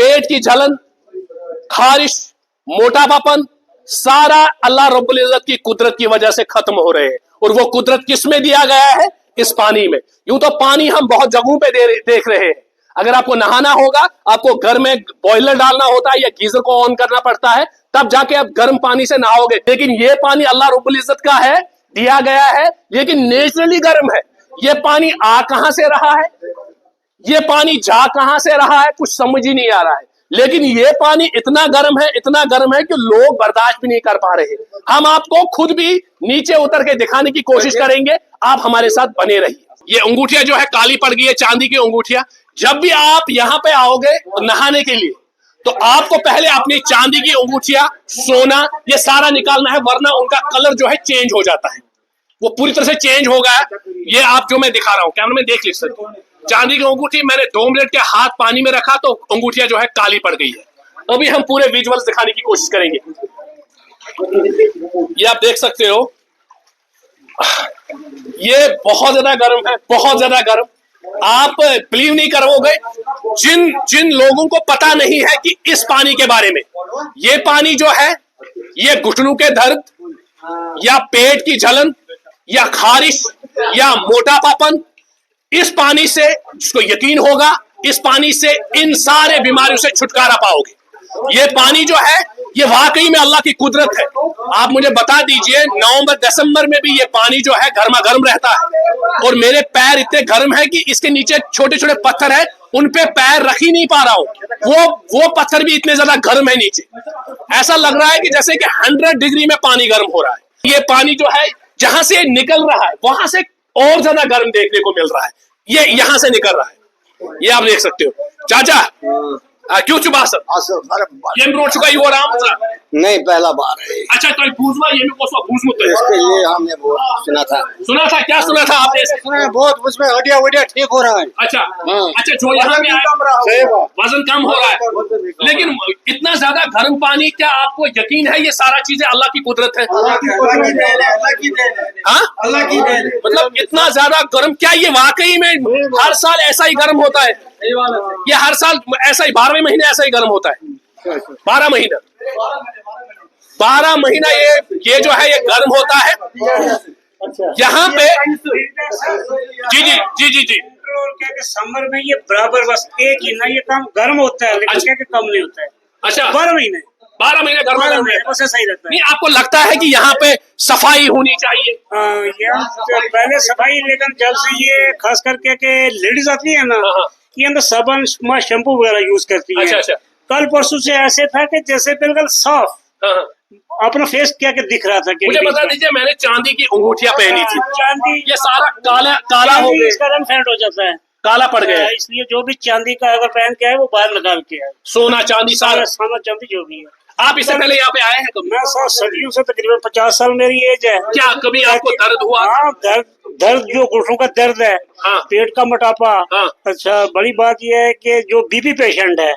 पेट की जलन, खारिश, मोटापापन सारा अल्लाह रब्बुल इज्जत की कुदरत की वजह से खत्म हो रहे हैं। और वो कुदरत किस में दिया गया है? इस पानी में। यूं तो पानी हम बहुत जगहों पे देख रहे हैं। अगर आपको नहाना होगा, आपको घर में बॉयलर डालना होता है या गीजर को ऑन करना पड़ता है, तब जाके आप गर्म पानी से नहाओगे। लेकिन ये पानी अल्लाह रब्बुल इज्जत का है, दिया गया है, लेकिन नेचुरली गर्म है। ये पानी आ कहां से रहा है, ये पानी जा कहां से रहा है, कुछ समझ ही नहीं आ रहा है। लेकिन ये पानी इतना गर्म है, इतना गर्म है कि लोग बर्दाश्त भी नहीं कर पा रहे। हम आपको खुद भी नीचे उतर के दिखाने की कोशिश करेंगे, आप हमारे साथ बने रहिए। ये अंगूठिया जो है काली पड़ गई है, चांदी की अंगूठिया। जब भी आप यहाँ पे आओगे नहाने के लिए, तो आपको पहले अपनी चांदी की अंगूठिया, सोना, ये सारा निकालना है, वरना उनका कलर जो है चेंज हो जाता है। वो पूरी तरह से चेंज हो गया है। ये आप जो मैं दिखा रहा हूँ, कैमरा में देख लीजिए सर, चांदी की अंगूठी मैंने 2 मिनट के हाथ पानी में रखा तो अंगूठिया जो है काली पड़ गई है। अभी हम पूरे विजुअल्स दिखाने की कोशिश करेंगे। ये आप देख सकते हो, ये बहुत ज्यादा गर्म है, बहुत ज्यादा गर्म। आप बिलीव नहीं करोगे, जिन लोगों को पता नहीं है कि इस पानी के बारे में, ये पानी जो है, ये घुटनों के दर्द या पेट की जलन या खारिश या मोटापापन, इस पानी से, जिसको यकीन होगा, इस पानी से इन सारे बीमारियों से छुटकारा पाओगे। ये पानी जो है, ये वाकई में अल्लाह की कुदरत है। आप मुझे बता दीजिए, नवंबर दिसंबर में भी ये पानी जो है गर्मा गर्म रहता है, और मेरे पैर इतने गर्म है कि इसके नीचे छोटे छोटे पत्थर है, उन पे पैर रख ही नहीं पा रहा हूं। वो पत्थर भी इतने ज्यादा गर्म है नीचे। ऐसा लग रहा है कि जैसे कि 100 डिग्री में पानी गर्म हो रहा है। ये पानी जो है, जहां से निकल रहा है, वहां से और ज्यादा गर्म देखने को मिल रहा है। ये यहां से निकल रहा है, ये आप देख सकते हो। चाचा क्यों चुबा सर? ये रो चुका ही हो राम नहीं, पहला बार है। अच्छा, तो भूजवा ये में कोसवा भूज मत इसके लिए हमने बहुत सुना था। क्या सुना था आपने? सुना बहुत, उसमें हड्डियां वड्डियां ठीक हो रहा है। अच्छा अच्छा, जो यहाँ में वजन कम हो रहा है। लेकिन इतना ज्यादा गर्म पानी, क्या आपको यकीन है ये सारा चीजें अल्लाह की कुदरत है? मतलब इतना ज्यादा गर्म, क्या ये वाकई में हर साल ऐसा ही गर्म होता है? ये हर साल ऐसा ही 12वें महीने ऐसा ही गर्म होता है? 12 महीना 12 महीना ये जो है ये गर्म होता है। यहाँ पे जी जी जी जी जी समर में ये बराबर बस एक ही ना, ये काम गर्म होता है, लेकिन क्या कम नहीं होता है। अच्छा, 12 महीने गर्म बस ऐसा ही रहता है। नहीं, आपको लगता है कि यहाँ पे सफाई होनी चाहिए? पहले सफाई, लेकिन जब से ये खास करके लेडीज आती है ना, ये अंदर साबुन शैम्पू वगैरह यूज करती है। अच्छा अच्छा। कल परसों से ऐसे था कि जैसे बिल्कुल साफ अपना फेस क्या दिख रहा था। मुझे बता दीजिए, मैंने चांदी की अंगूठियां पहनी थी, चांदी, ये सारा काला हो गया, इसका रंग फेंट हो जाता है, काला पड़ गया। इसलिए जो भी चांदी का अगर पहन के है वो बाहर निकाल के है। सोना चांदी सारा सोना चांदी जो भी है। आप इससे पहले यहाँ पे आए हैं कभी? मैं सदियों से, तकरीबन 50 साल मेरी एज है। क्या कभी आपको दर्द हुआ? हाँ, दर्द जो घुटनों का दर्द है, हाँ, पेट का मोटापा। हाँ, अच्छा, बड़ी बात यह है कि जो बीपी पेशेंट है,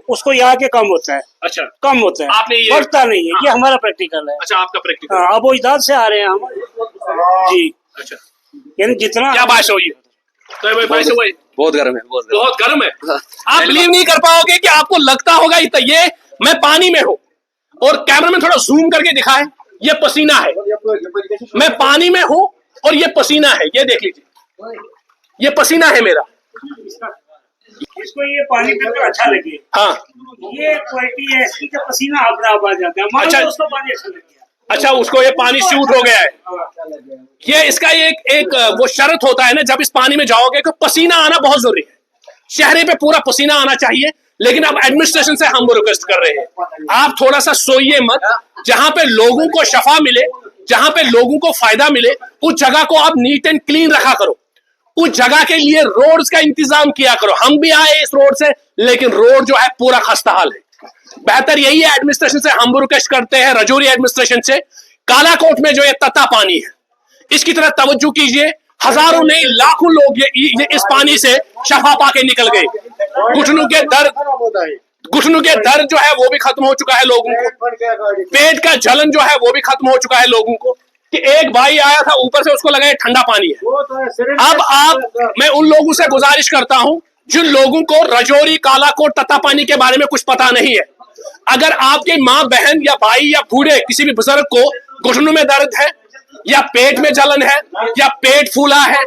उसको यहाँ के कम होता है। अच्छा, कम होता है, आपने ये बढ़ता नहीं है। हाँ, ये हमारा प्रैक्टिकल है। अच्छा, आपका प्रैक्टिकल। हाँ, अब वो इजाद से आ रहे हैं हम जी। अच्छा, यानी जितना क्या बात हुई? तो बहुत गर्म है, बहुत गर्म है। आप बिलीव नहीं कर पाओगे कि आपको लगता होगा ये मैं पानी में हूँ, और कैमरा में थोड़ा जूम करके दिखाएं, ये पसीना है, मैं पानी में हूँ और ये पसीना है, ये देख लीजिए, ये पसीना है मेरा। इसको ये पानी बिल्कुल अच्छा लगे। हाँ, ये क्वालिटी है इसकी कि पसीना अपने आप आ जाता है। अच्छा, उसको पानी अच्छा लग गया। अच्छा, उसको ये पानी सूट हो गया है। ये इसका एक वो शर्त होता है ना, जब इस पानी में जाओगे तो पसीना आना बहुत जरूरी है। चेहरे पे पूरा पसीना आना चाहिए। लेकिन अब एडमिनिस्ट्रेशन से हम वो रिक्वेस्ट कर रहे हैं, आप थोड़ा सा सोइए मत। जहां पे लोगों को शफा मिले, जहां पे लोगों को फायदा मिले, उस जगह को आप नीट एंड क्लीन रखा करो। उस जगह के लिए रोड्स का इंतजाम किया करो। हम भी आए इस रोड से, लेकिन रोड जो है पूरा खस्ता हाल है। बेहतर यही है, एडमिनिस्ट्रेशन से हम रिक्वेस्ट करते हैं, रजौरी एडमिनिस्ट्रेशन से, कालाकोट में जो ये तता पानी है, इसकी तरफ तवज्जो कीजिए। हजारों नहीं, लाखों लोग ये इस पानी से शफा पाके निकल गए। घुटनों के दर्द जो है वो भी खत्म हो चुका है लोगों को। पेट का जलन जो है वो भी खत्म हो चुका है लोगों को। कि एक भाई आया था, ऊपर से उसको लगा ये ठंडा पानी है। अब मैं उन लोगों से गुजारिश करता हूं, जिन लोगों को रजौरी, कालाकोट, तत्तापानी के बारे में कुछ पता नहीं है, अगर आपके माँ, बहन या भाई या बूढ़े किसी भी बुजुर्ग को घुटनों में दर्द है या पेट में जलन है या पेट फूला है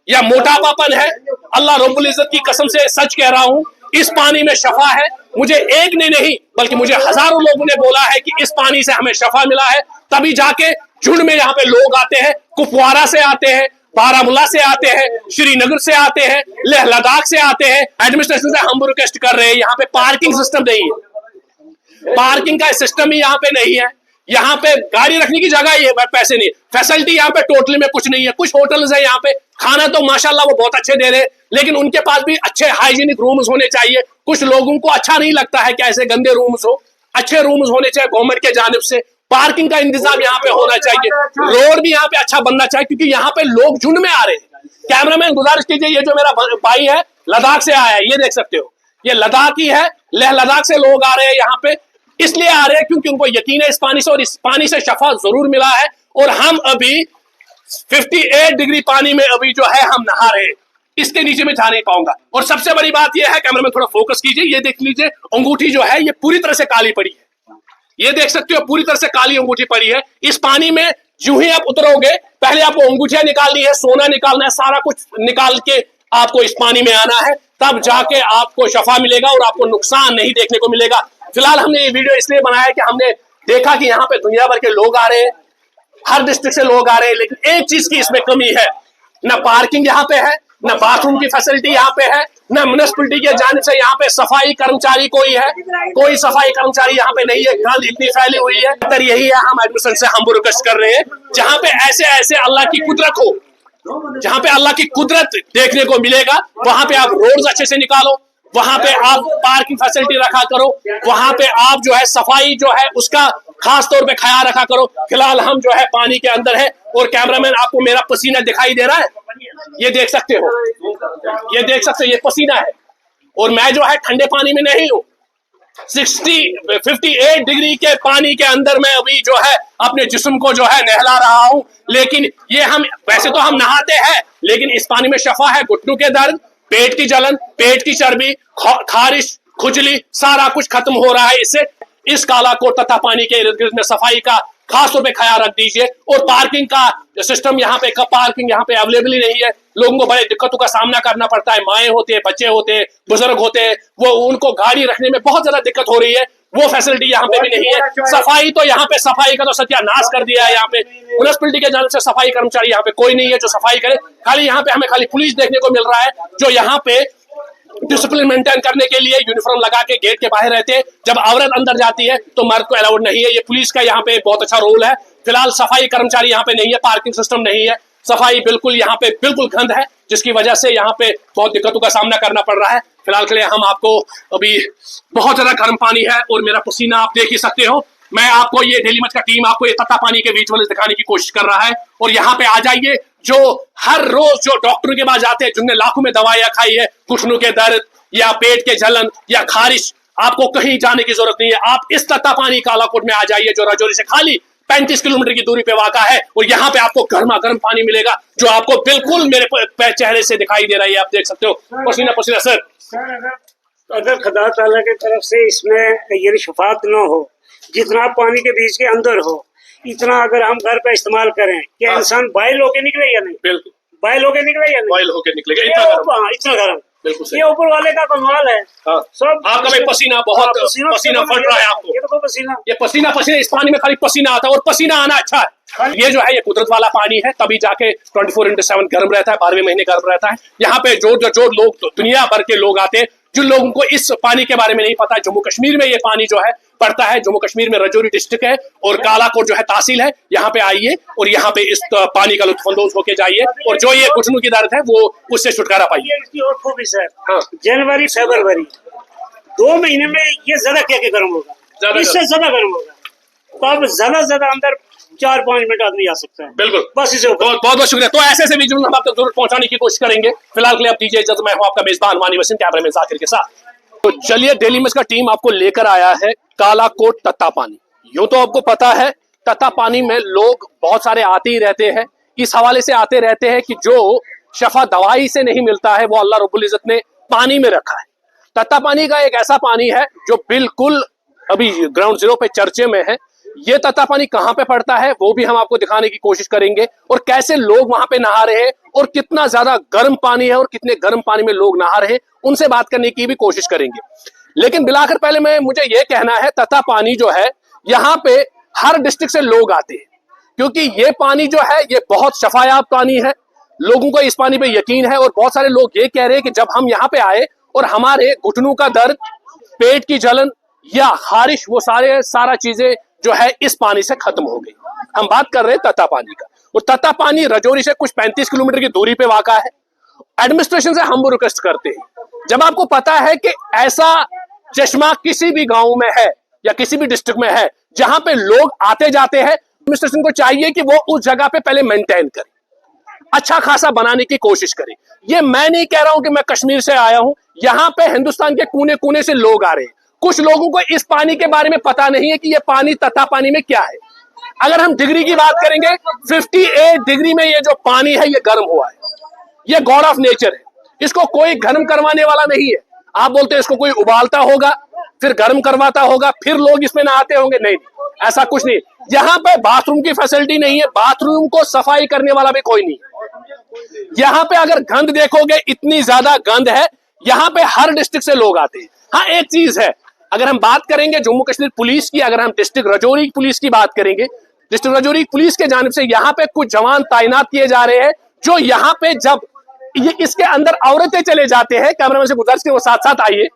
या मोटापापन है, अल्लाह रब्बुल इज्जत की कसम से सच कह रहा हूं, इस पानी में शफा है। मुझे एक ने नहीं बल्कि मुझे हजारों लोगों ने बोला है कि इस पानी से हमें शफा मिला है। तभी जाके झुंड में यहाँ पे लोग आते हैं, कुपवारा से आते हैं, बारामूला से आते हैं, श्रीनगर से आते हैं, लेह लद्दाख से आते हैं। एडमिनिस्ट्रेशन से हम रिक्वेस्ट कर रहे हैं, यहाँ पे पार्किंग सिस्टम नहीं है, पार्किंग का सिस्टम ही यहाँ पे नहीं है। यहाँ पे गाड़ी रखने की जगह ही है, पैसे नहीं, फैसिलिटी यहाँ पे टोटली में कुछ नहीं है। कुछ होटल्स है यहाँ पे, खाना तो माशाल्लाह वो बहुत अच्छे दे रहे हैं, लेकिन उनके पास भी अच्छे हाइजीनिक रूम्स होने चाहिए। कुछ लोगों को अच्छा नहीं लगता है कि ऐसे गंदे रूम्स हो, अच्छे रूम्स होने चाहिए गवर्नमेंट के जानिब से। पार्किंग का इंतजाम यहाँ पे होना चाहिए, रोड भी यहाँ पे अच्छा बनना चाहिए, क्योंकि यहाँ पे लोग झुंड में आ रहे हैं। कैमरामैन गुजारिश कीजिए, ये जो मेरा भाई है लद्दाख से आया है, ये देख सकते हो, ये लद्दाख ही है, लेह लद्दाख से लोग आ रहे हैं यहाँ पे, इसलिए आ रहे हैं क्योंकि उनको यकीन है इस पानी से, और इस पानी से शफा जरूर मिला है। और हम अभी 58 डिग्री पानी में अभी जो है हम नहा रहे हैं, इसके नीचे में जा नहीं पाऊंगा। और सबसे बड़ी बात यह है, कैमरामैन थोड़ा फोकस कीजिए, ये देख लीजिए अंगूठी जो है ये पूरी तरह से काली पड़ी है, ये देख सकते हो पूरी तरह से काली अंगूठी पड़ी है। इस पानी में जो ही आप उतरोगे, पहले आपको अंगूठियां निकालनी है, सोना निकालना है, सारा कुछ निकाल के आपको इस पानी में आना है, तब जाके आपको शफा मिलेगा और आपको नुकसान नहीं देखने को मिलेगा। फिलहाल हमने ये वीडियो इसलिए बनाया कि हमने देखा कि यहाँ पे दुनिया भर के लोग आ रहे हैं, हर डिस्ट्रिक्ट से लोग आ रहे हैं, लेकिन एक चीज की इसमें कमी है, न पार्किंग यहाँ पे है, न बाथरूम की फैसिलिटी यहाँ पे है, न म्युनिसिपैलिटी के जानिब से यहाँ पे सफाई कर्मचारी कोई है, कोई सफाई कर्मचारी यहाँ पे नहीं है। गंद इतनी फैली हुई है। बेहतर यही है, हम एडमिनिस्ट्रेशन से हम रिक्वेस्ट कर रहे हैं, जहाँ पे ऐसे ऐसे अल्लाह की कुदरत हो, जहाँ पे अल्लाह की कुदरत देखने को मिलेगा, वहां पे आप रोड्स अच्छे से निकालो, वहां पे आप पार्किंग फैसिलिटी रखा करो, वहां पे आप जो है सफाई जो है उसका खास तौर पे ख्याल रखा करो। फिलहाल हम जो है पानी के अंदर है, और कैमरामैन आपको मेरा पसीना दिखाई दे रहा है, ये देख सकते हो, ये देख सकते हो, ये पसीना है, और मैं जो है ठंडे पानी में नहीं हूँ। 58 डिग्री के पानी के अंदर मैं अभी जो है अपने जिस्म को जो है नहला रहा हूं, लेकिन ये हम वैसे तो हम नहाते हैं, लेकिन इस पानी में शफा है। घुटनों के दर्द, पेट की जलन, पेट की चर्बी, खारिश, खुजली, सारा कुछ खत्म हो रहा है इससे। इस कालाकोट तथा पानी के इर्द गिर्द में सफाई का खास तौर पे ख्याल रख दीजिए। और पार्किंग का सिस्टम यहाँ पे, पार्किंग यहाँ पे अवेलेबल ही नहीं है, लोगों को बड़े दिक्कतों का सामना करना पड़ता है। माएँ होते हैं, बच्चे होते हैं, बुजुर्ग होते हैं, वो उनको गाड़ी रखने में बहुत ज्यादा दिक्कत हो रही है, वो फैसिलिटी यहाँ पे भी नहीं है। सफाई तो यहाँ पे, सफाई का तो सत्यानाश कर दिया है यहाँ पे। म्युनिसिपैलिटी के जानिब से सफाई कर्मचारी यहाँ पे कोई नहीं है जो सफाई करे, खाली यहाँ पे हमें खाली पुलिस देखने को मिल रहा है जो यहाँ पे डिसिप्लिन मेंटेन करने के लिए यूनिफॉर्म लगा के गेट के बाहर रहते हैं। जब औरत अंदर जाती है तो मर्द को अलाउड नहीं है। ये पुलिस का यहाँ पे बहुत अच्छा रोल है। फिलहाल सफाई कर्मचारी यहाँ पे नहीं है, पार्किंग सिस्टम नहीं है, सफाई बिल्कुल यहाँ पे बिल्कुल गंद है, जिसकी वजह से यहाँ पे बहुत दिक्कतों का सामना करना पड़ रहा है। फिलहाल के लिए हम आपको, अभी बहुत ज्यादा गर्म पानी है और मेरा पसीना आप देख ही सकते हो। मैं आपको ये डेली मच का टीम आपको ये तत्ता पानी के विजुअल्स दिखाने की कोशिश कर रहा है। और यहाँ पे आ जाइए, जो हर रोज जो डॉक्टर के पास जाते हैं, जिनने लाखों में दवाइयां खाई है, घुटनों के दर्द या पेट के जलन या खारिश, आपको कहीं जाने की जरूरत नहीं है। आप इस तत्ता पानी कालाकोट में आ जाइए, जो राजौरी से खाली 35 किलोमीटर की दूरी पे वाक़ा है। और यहाँ पे आपको गर्मा गर्म पानी मिलेगा, जो आपको बिल्कुल मेरे चेहरे से दिखाई दे रहा है। आप देख सकते हो पसीना पसीना। सर, अगर खुदा ताला की तरफ से इसमें ये शफात न हो, जितना पानी के बीच के अंदर हो, इतना अगर हम घर पे इस्तेमाल करें, क्या इंसान बाइल होके निकले या नहीं? बिल्कुल बाइल होके निकले या नहीं? बॉयल होके निकलेगा, इतना गर्म। बिल्कुल सही। ये ऊपर वाले का कमाल है। हाँ। सब आपका भाई पसीना बहुत, पसीना फट रहा है आपको। ये देखो पसीना, ये पसीना पसीना, इस पानी में खाली पसीना आता है, और पसीना आना अच्छा है। ये जो है ये कुदरत वाला पानी है, तभी जाके 24/7 गर्म रहता है, 12वें महीने गर्म रहता है। यहाँ पे जो लोग दुनिया भर के लोग आते हैं, जिन लोगों को इस पानी के बारे में नहीं पता, जम्मू कश्मीर में ये पानी जो है पड़ता है, जम्मू कश्मीर में राजौरी डिस्ट्रिक्ट है और कालाकोट जो है तहसील है। यहाँ पे आइए और यहाँ पे इस पानी का लुत्फानंदोज होके जाइए, और जो ये घुटनों की दर्द है वो उससे छुटकारा पाइए। इसकी और खूबी सर, हाँ। जनवरी फरवरी 2 महीने में ये ज्यादा क्या गर्म होगा, इससे ज्यादा गर्म होगा, तब ज्यादा अंदर 4-5 मिनट आदमी आ सकता है। बिल्कुल, बस इसे बहुत शुक्रिया। तो ऐसे ऐसे वीडियो हम आप तक जरूर पहुंचाने की कोशिश करेंगे। फिलहाल के लिए आप दीजिए इजाजत। मैं हूं आपका मेजबान वानी वसीम, कैमरामैन जाकिर के साथ। तो चलिए, डेली मच का टीम आपको लेकर आया है कालाकोट तत्ता पानी। यूं तो आपको पता है तत्ता पानी में लोग बहुत सारे आते ही रहते हैं, इस हवाले से आते रहते हैं कि जो शफा दवाई से नहीं मिलता है, वो अल्लाह रब्बुल इज्जत ने पानी में रखा है। तत्ता पानी का एक ऐसा पानी है जो बिल्कुल अभी ग्राउंड जीरो पे चर्चे में है। ये तत्ता पानी कहां पे पड़ता है वो भी हम आपको दिखाने की कोशिश करेंगे, और कैसे लोग वहां पे नहा रहे हैं, और कितना ज्यादा गर्म पानी है और कितने गर्म पानी में लोग नहा रहे हैं, उनसे बात करने की भी कोशिश करेंगे। लेकिन बिलाकर पहले मुझे ये कहना है, तत्ता पानी जो है यहाँ पे हर डिस्ट्रिक्ट से लोग आते हैं, क्योंकि ये पानी जो है ये बहुत शफायाब पानी है। लोगों को इस पानी पे यकीन है, और बहुत सारे लोग ये कह रहे हैं कि जब हम यहाँ पे आए और हमारे घुटनों का दर्द, पेट की जलन या खारिश, वो सारा चीजें जो है इस पानी से खत्म हो गई। हम बात कर रहे हैं तत्ता पानी का, और तत्ता पानी रजौरी से कुछ 35 किलोमीटर की दूरी पे वाक़ा है। एडमिनिस्ट्रेशन से हम रिक्वेस्ट करते हैं, जब आपको पता है कि ऐसा चश्मा किसी भी गांव में है या किसी भी डिस्ट्रिक्ट में है जहां पे लोग आते जाते हैं, एडमिनिस्ट्रेशन को चाहिए कि वो उस जगह पे पहले मेंटेन करे, अच्छा खासा बनाने की कोशिश करे। ये मैं नहीं कह रहा हूं कि मैं कश्मीर से आया हूं, यहां पे हिंदुस्तान के कोने कोने से लोग आ रहे हैं। कुछ लोगों को इस पानी के बारे में पता नहीं है कि ये पानी तत्ता पानी में क्या है। अगर हम डिग्री की बात करेंगे, 58 डिग्री में ये जो पानी है ये गर्म हुआ है। ये गॉड ऑफ नेचर है, इसको कोई गर्म करवाने वाला नहीं है। आप बोलते हैं इसको कोई उबालता होगा, फिर गर्म करवाता होगा, फिर लोग इसमें नहाते होंगे। नहीं, ऐसा कुछ नहीं। यहाँ पे बाथरूम की फैसिलिटी नहीं है, बाथरूम को सफाई करने वाला भी कोई नहीं। यहाँ पे अगर गंद देखोगे, इतनी ज्यादा गंद है। यहाँ पे हर डिस्ट्रिक्ट से लोग आते हैं। हाँ, एक चीज है, अगर हम बात करेंगे जम्मू कश्मीर पुलिस की, अगर हम डिस्ट्रिक्ट रजौरी पुलिस की बात करेंगे, डिस्ट्रिक्ट रजौरी पुलिस के जानिब से यहाँ पे कुछ जवान तैनात किए जा रहे हैं, जो यहाँ पे जब ये इसके अंदर औरतें चले जाते हैं, कैमरामैन से गुजारिश की वो साथ साथ आइए,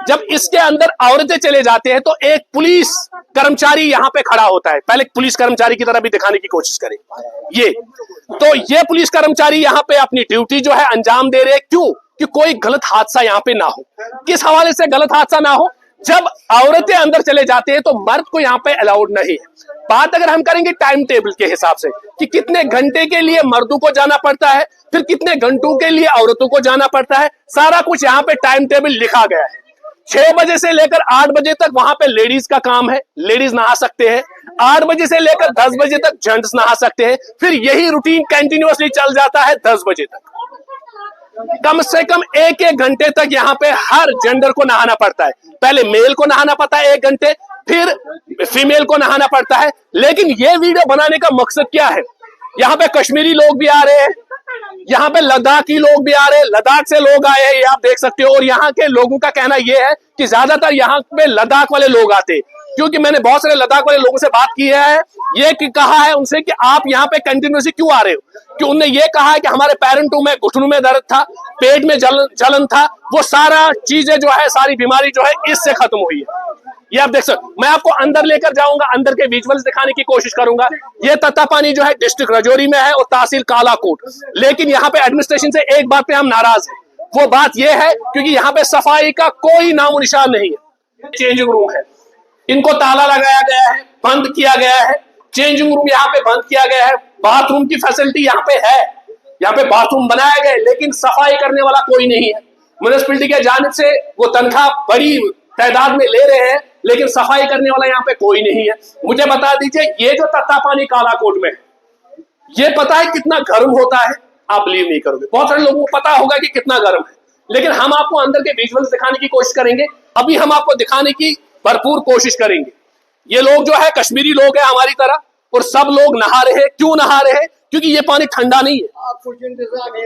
जब इसके अंदर औरतें चले जाते हैं तो एक पुलिस कर्मचारी यहाँ पे खड़ा होता है। पहले पुलिस कर्मचारी की तरह भी दिखाने की कोशिश करें। ये पुलिस कर्मचारी यहाँ पे अपनी ड्यूटी जो है अंजाम दे रहे हैं। क्यों? कि कोई गलत हादसा यहाँ पे ना हो। किस हवाले से गलत हादसा ना हो? जब औरतें अंदर चले जाते हैं तो मर्द को यहाँ पे अलाउड नहीं है। बात अगर हम करेंगे टाइम टेबल के हिसाब से कि कितने घंटे के लिए मर्दों को जाना पड़ता है, फिर कितने घंटों के लिए औरतों को जाना पड़ता है, सारा कुछ यहाँ पे टाइम टेबल लिखा गया है। 6 बजे से लेकर 8 बजे तक वहां पे लेडीज का काम है, लेडीज नहा सकते हैं। 8 बजे से लेकर 10 बजे तक जेंट्स नहा सकते हैं। फिर यही रूटीन कंटिन्यूअसली चल जाता है 10 बजे तक। कम से कम 1-1 घंटे तक यहाँ पे हर जेंडर को नहाना पड़ता है। पहले मेल को नहाना पड़ता है 1 घंटे, फिर फीमेल को नहाना पड़ता है। लेकिन ये वीडियो बनाने का मकसद क्या है? यहाँ पे कश्मीरी लोग भी आ रहे हैं, यहाँ पे लद्दाखी लोग भी आ रहे हैं, लद्दाख से लोग आए हैं, ये आप देख सकते हो। और यहाँ के लोगों का कहना ये है कि ज्यादातर यहाँ पे लद्दाख वाले लोग आते हैं, क्योंकि मैंने बहुत सारे लद्दाख वाले लोगों से बात की है। ये कहा है उनसे कि आप यहाँ पे कंटिन्यूसली क्यों आ रहे हो? कि उनने ये कहा है कि हमारे पैरेंटों में घुटनों में दर्द था, पेट में जलन था, वो सारा चीजें जो है, सारी बीमारी जो है इससे खत्म हुई है। ये आप देख सकते, मैं आपको अंदर लेकर जाऊंगा, अंदर के विजुअल्स दिखाने की कोशिश करूंगा। ये तत्ता पानी जो है डिस्ट्रिक्ट रजौरी में है और तहसील कालाकोट। लेकिन यहाँ पे एडमिनिस्ट्रेशन से एक बात पे हम नाराज हैं, वो बात ये है क्योंकि यहाँ पे सफाई का कोई नामो निशान नहीं है। चेंजिंग रूम है, इनको ताला लगाया गया है, बंद किया गया है। चेंजिंग रूम यहाँ पे बंद किया गया है। बाथरूम की फैसिलिटी यहाँ पे है, यहाँ पे बाथरूम बनाया गया है, लेकिन सफाई करने वाला कोई नहीं है। म्युनिसिपैलिटी के जानिब से वो तनख्वाह बड़ी तादाद में ले रहे हैं, लेकिन सफाई करने वाला यहाँ पे कोई नहीं है। मुझे बता दीजिए, ये जो तत्ता पानी कालाकोट में है, ये पता है कितना गर्म होता है? आप बिलीव नहीं करोगे। बहुत सारे लोगों को पता होगा कि कितना गर्म है, लेकिन हम आपको अंदर के विजुअल्स दिखाने की कोशिश करेंगे। अभी हम आपको दिखाने की भरपूर कोशिश करेंगे। ये लोग जो है कश्मीरी लोग हैं हमारी तरह, और सब लोग नहा रहे हैं। क्यों नहा रहे हैं? क्योंकि ये पानी ठंडा नहीं है,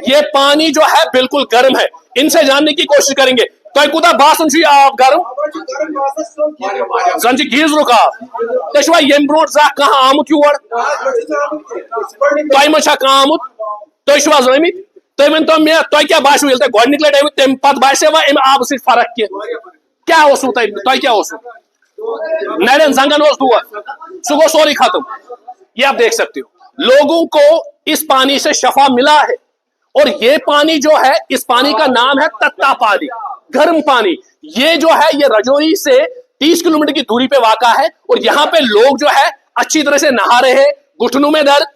ये पानी जो है बिल्कुल गर्म है। इनसे जानने की कोशिश करेंगे। तो कुदा बासन छी आप गर्म जन गीज रुका तशवा यम ब्रोट जा कहाँ आमुत योर तय मछा कहाँ आमुत तशवा जमित तुम वन तो मे तुम क्या बासो ये गोडनिक लट तम पत बासे अम आब सत फर्क क्या तुम क्या नड़न जंगन दूर सह गो सोरी खत्म। ये आप देख सकते हो, लोगों को इस पानी से शफा मिला है। और ये पानी जो है, इस पानी का नाम है तत्ता पानी, गर्म पानी। ये जो है ये रजौरी से 30 किलोमीटर की दूरी पे वाक़ा है। और यहाँ पे लोग जो है अच्छी तरह से नहा रहे हैं। घुटनों में दर्द,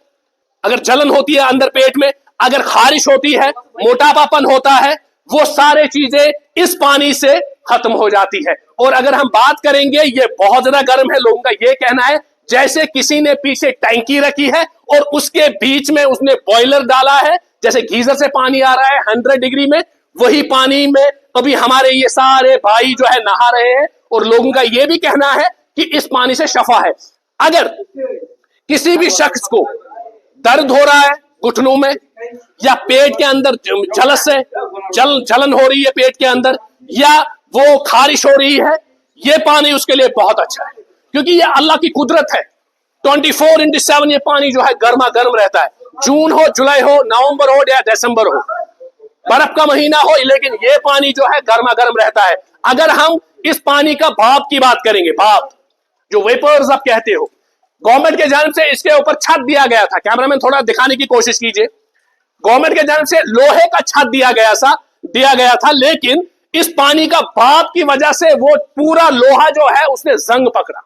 अगर जलन होती है अंदर पेट में, अगर खारिश होती है, मोटापापन होता है, वो सारे चीजें इस पानी से खत्म हो जाती है। और अगर हम बात करेंगे, ये बहुत ज्यादा गर्म है। लोगों का ये कहना है जैसे किसी ने पीछे टैंकी रखी है और उसके बीच में उसने बॉयलर डाला है, जैसे गीजर से पानी आ रहा है 100 डिग्री में, वही पानी में अभी हमारे ये सारे भाई जो है नहा रहे हैं, और लोगों का ये भी कहना है कि इस पानी से शफा है। अगर किसी भी शख्स को दर्द हो रहा है घुटनों में, या पेट के अंदर जलन हो रही है पेट के अंदर, या वो खारिश हो रही है, ये पानी उसके लिए बहुत अच्छा है, क्योंकि ये अल्लाह की कुदरत है। 24/7 ये पानी जो है गर्मा गर्म रहता है। जून हो, जुलाई हो, नवंबर हो या दिसंबर हो, बर्फ का महीना हो, लेकिन ये पानी जो है गर्मा गर्म रहता है। अगर हम इस पानी का भाप की बात करेंगे, भाप जो वेपर्स आप कहते हो, गवर्नमेंट के जानिब से इसके ऊपर छत दिया गया था। कैमरामैन थोड़ा दिखाने की कोशिश कीजिए। गवर्नमेंट के जानिब से लोहे का छत दिया गया था, लेकिन इस पानी का भाप की वजह से वो पूरा लोहा जो है उसने जंग पकड़ा,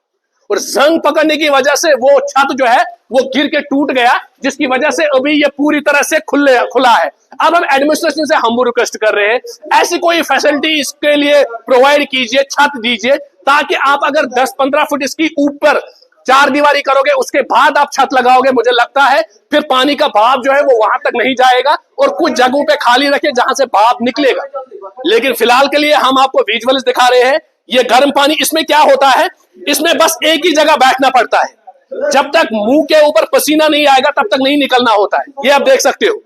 और जंग पकड़ने की वजह से वो छत जो है वो गिर के टूट गया, जिसकी वजह से अभी ये पूरी तरह से खुला है। अब हम एडमिनिस्ट्रेशन से हम रिक्वेस्ट कर रहे हैं, ऐसी कोई फैसिलिटी इसके लिए प्रोवाइड कीजिए, छत दीजिए, ताकि आप अगर 10-15 फुट इसकी ऊपर चार दीवारी करोगे, उसके बाद आप छत लगाओगे, मुझे लगता है फिर पानी का भाप जो है वो वहां तक नहीं जाएगा, और कुछ जगहों पे खाली रखे जहां से भाप निकलेगा। लेकिन फिलहाल के लिए हम आपको विजुअल्स दिखा रहे हैं। ये गर्म पानी, इसमें क्या होता है, इसमें बस एक ही जगह बैठना पड़ता है। जब तक मुंह के ऊपर पसीना नहीं आएगा तब तक नहीं निकलना होता है। ये आप देख सकते हो।